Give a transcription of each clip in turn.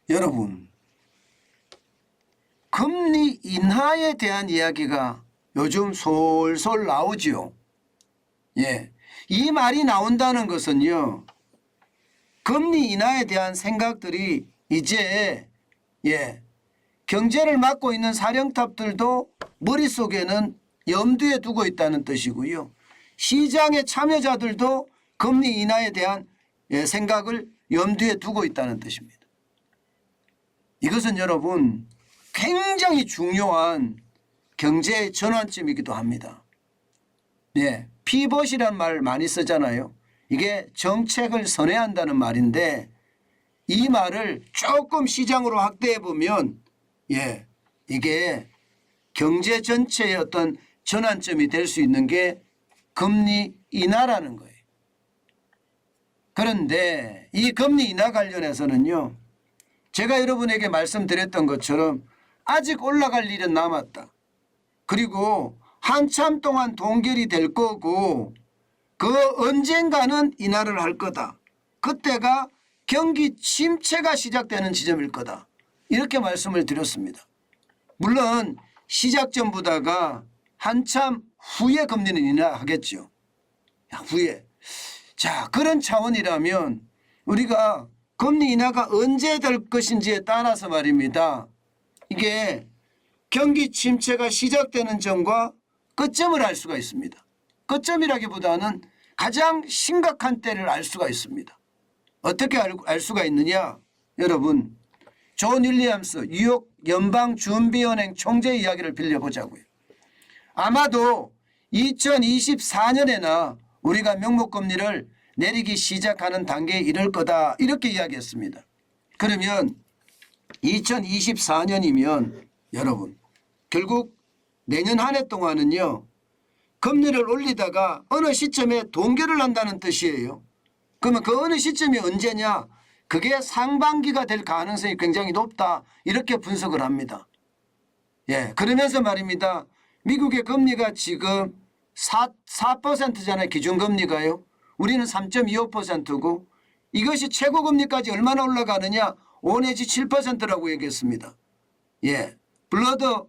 여러분, 금리 인하에 대한 이야기가 요즘 솔솔 나오지요. 예, 이 말이 나온다는 것은요, 금리 인하에 대한 생각들이 이제 경제를 맡고 있는 사령탑들도 머릿속에는 염두에 두고 있다는 뜻이고요. 시장의 참여자들도 금리 인하에 대한 생각을 염두에 두고 있다는 뜻입니다. 이것은 여러분 굉장히 중요한 경제의 전환점이기도 합니다. 피벗이라는 말 많이 쓰잖아요. 이게 정책을 선회한다는 말인데 이 말을 조금 시장으로 확대해 보면 이게 경제 전체의 어떤 전환점이 될 수 있는 게 금리 인하라는 거예요. 그런데 이 금리 인하 관련해서는요, 제가 여러분에게 말씀드렸던 것처럼 아직 올라갈 일은 남았다. 그리고 한참 동안 동결이 될 거고 그 언젠가는 인하를 할 거다. 그때가 경기 침체가 시작되는 지점일 거다. 이렇게 말씀을 드렸습니다. 물론 시작 전보다가 한참 후에 금리는 인하하겠죠. 후에. 자, 그런 차원이라면 우리가 금리 인하가 언제 될 것인지에 따라서 말입니다. 이게 경기 침체가 시작되는 점과 끝점을 알 수가 있습니다. 끝점이라기보다는 가장 심각한 때를 알 수가 있습니다. 어떻게 알 수가 있느냐? 여러분, 존 윌리엄스 뉴욕 연방준비은행 총재 이야기를 빌려보자고요. 아마도 2024년에나 우리가 명목금리를 내리기 시작하는 단계에 이를 거다, 이렇게 이야기했습니다. 그러면 2024년이면 여러분 결국 내년 한 해 동안은요, 금리를 올리다가 어느 시점에 동결을 한다는 뜻이에요. 그러면 그 어느 시점이 언제냐? 그게 상반기가 될 가능성이 굉장히 높다, 이렇게 분석을 합니다. 그러면서 말입니다. 미국의 금리가 지금 4%잖아요. 기준금리가요. 우리는 3.25%고 이것이 최고금리까지 얼마나 올라가느냐? 5 내지 7%라고 얘기했습니다. 블러드,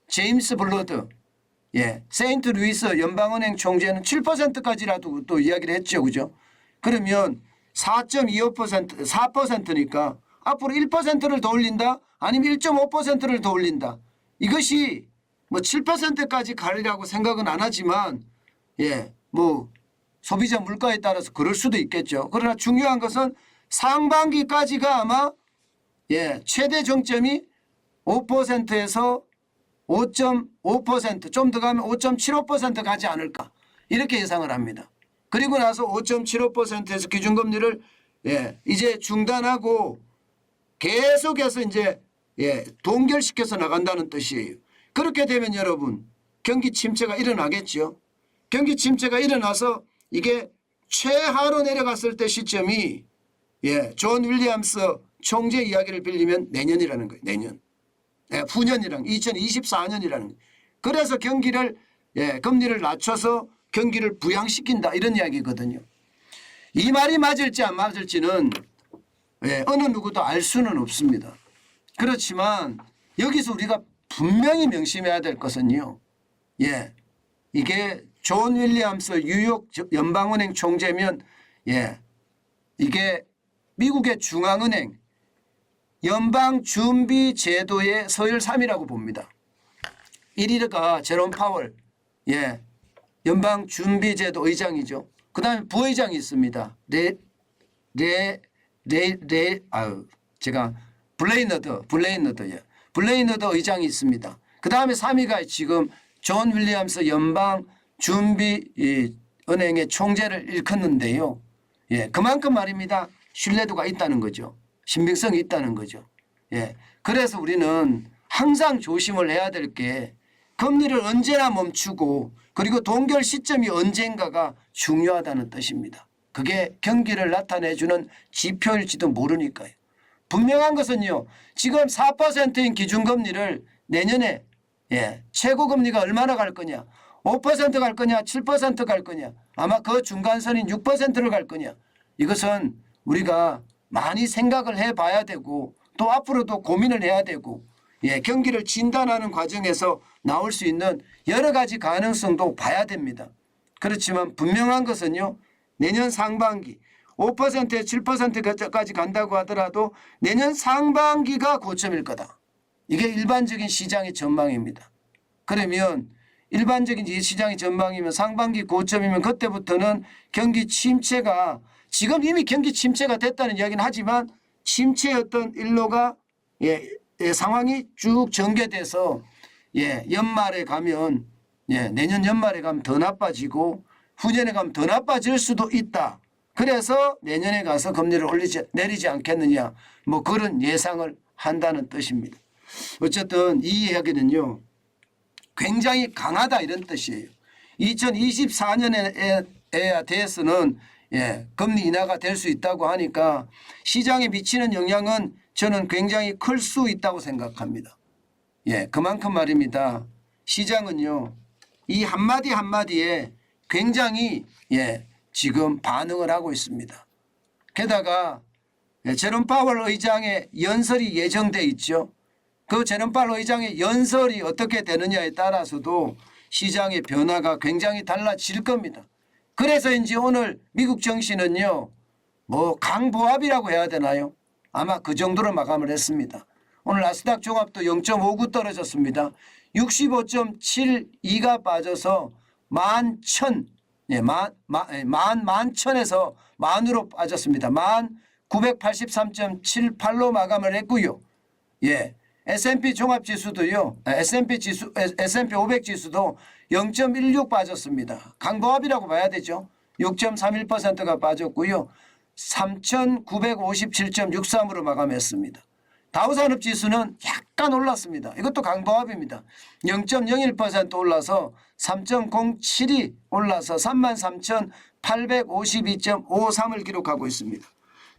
제임스 블러드, 세인트 루이스 연방은행 총재는 7%까지라도 또 이야기를 했죠. 그죠? 그러면 4.25%, 4%니까 앞으로 1%를 더 올린다? 아니면 1.5%를 더 올린다? 이것이 뭐 7%까지 가리라고 생각은 안 하지만 뭐 소비자 물가에 따라서 그럴 수도 있겠죠. 그러나 중요한 것은 상반기까지가 아마 최대 정점이 5%에서 5.5%, 좀 더 가면 5.75% 가지 않을까, 이렇게 예상을 합니다. 그리고 나서 5.75%에서 기준금리를 이제 중단하고 계속해서 이제 동결시켜서 나간다는 뜻이에요. 그렇게 되면 여러분 경기 침체가 일어나겠죠. 경기 침체가 일어나서 이게 최하로 내려갔을 때 시점이 존 윌리엄스 총재 이야기를 빌리면 내년이라는 거예요. 내년. 후년이라는 2024년이라는 거예요. 그래서 경기를 금리를 낮춰서 경기를 부양시킨다, 이런 이야기거든요. 이 말이 맞을지 안 맞을지는 어느 누구도 알 수는 없습니다. 그렇지만 여기서 우리가 분명히 명심해야 될 것은요, 이게 존 윌리엄스 뉴욕 연방은행 총재면 이게 미국의 중앙은행 연방준비제도의 서열 3위라고 봅니다. 1위가 제롬 파월, 연방준비제도 의장이죠. 그 다음에 부의장이 있습니다. 블레이너드 의장이 있습니다. 그 다음에 3위가 지금 존 윌리엄스 연방준비은행의 총재를 일컫는데요. 그만큼 말입니다. 신뢰도가 있다는 거죠. 신빙성이 있다는 거죠. 그래서 우리는 항상 조심을 해야 될 게 금리를 언제나 멈추고 그리고 동결 시점이 언젠가가 중요하다는 뜻입니다. 그게 경기를 나타내주는 지표일지도 모르니까요. 분명한 것은요, 지금 4%인 기준금리를 내년에 최고금리가 얼마나 갈 거냐, 5% 갈 거냐, 7% 갈 거냐, 아마 그 중간선인 6%를 갈 거냐, 이것은 우리가 많이 생각을 해봐야 되고 또 앞으로도 고민을 해야 되고 경기를 진단하는 과정에서 나올 수 있는 여러 가지 가능성도 봐야 됩니다. 그렇지만 분명한 것은요. 내년 상반기 5%에서 7%까지 간다고 하더라도 내년 상반기가 고점일 거다. 이게 일반적인 시장의 전망입니다. 그러면 일반적인 시장의 전망이면 상반기 고점이면 그때부터는 경기 침체가 지금 이미 경기 침체가 됐다는 이야기는 하지만 침체의 어떤 일로가 상황이 쭉 전개돼서 연말에 가면 내년 연말에 가면 더 나빠지고 후년에 가면 더 나빠질 수도 있다. 그래서 내년에 가서 금리를 내리지 않겠느냐 뭐 그런 예상을 한다는 뜻입니다. 어쨌든 이 이야기는요. 굉장히 강하다 이런 뜻이에요. 2024년에 대해서는 금리 인하가 될 수 있다고 하니까 시장에 미치는 영향은 저는 굉장히 클 수 있다고 생각합니다. 그만큼 말입니다. 시장은요. 이 한마디 한마디에 굉장히 지금 반응을 하고 있습니다. 게다가 제롬 파월 의장의 연설이 예정돼 있죠. 그 제롬 파월 의장의 연설이 어떻게 되느냐에 따라서도 시장의 변화가 굉장히 달라질 겁니다. 그래서인지 오늘 미국 증시는요. 뭐 강보합이라고 해야 되나요? 아마 그 정도로 마감을 했습니다. 오늘 나스닥 종합도 0.59 떨어졌습니다. 65.72가 빠져서 11,000에서 만으로 빠졌습니다. 1983.78로 마감을 했고요. S&P 종합지수도요. S&P 500 지수도 0.16 빠졌습니다. 강보합이라고 봐야 되죠. 6.31%가 빠졌고요. 3,957.63으로 마감했습니다. 다우산업지수는 약간 올랐습니다. 이것도 강보합입니다. 0.01% 올라서 3.07이 올라서 33,852.53을 기록하고 있습니다.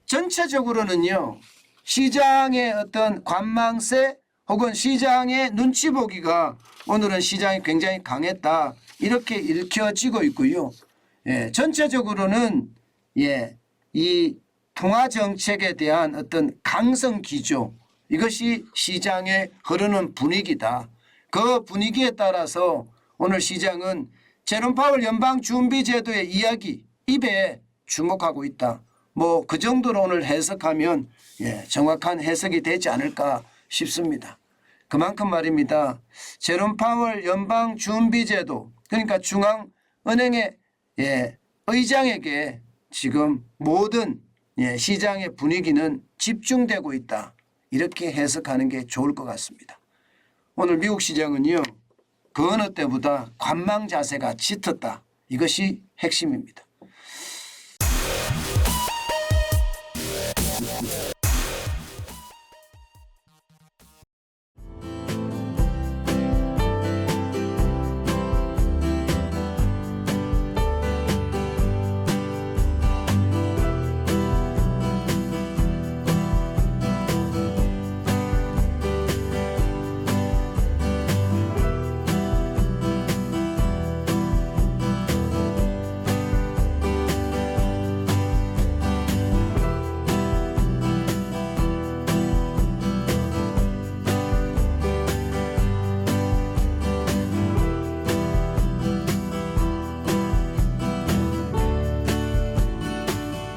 전체적으로는요. 시장의 어떤 관망세 혹은 시장의 눈치 보기가 오늘은 시장이 굉장히 강했다. 이렇게 읽혀지고 있고요. 전체적으로는 이 통화정책에 대한 어떤 강성 기조 이것이 시장에 흐르는 분위기다. 그 분위기에 따라서 오늘 시장은 제롬 파월 연방준비제도의 이야기 입에 주목하고 있다. 뭐 그 정도로 오늘 해석하면 정확한 해석이 되지 않을까 싶습니다. 그만큼 말입니다. 제롬 파월 연방준비제도 그러니까 중앙은행의 의장에게 지금 모든 시장의 분위기는 집중되고 있다. 이렇게 해석하는 게 좋을 것 같습니다. 오늘 미국 시장은요. 그 어느 때보다 관망 자세가 짙었다. 이것이 핵심입니다.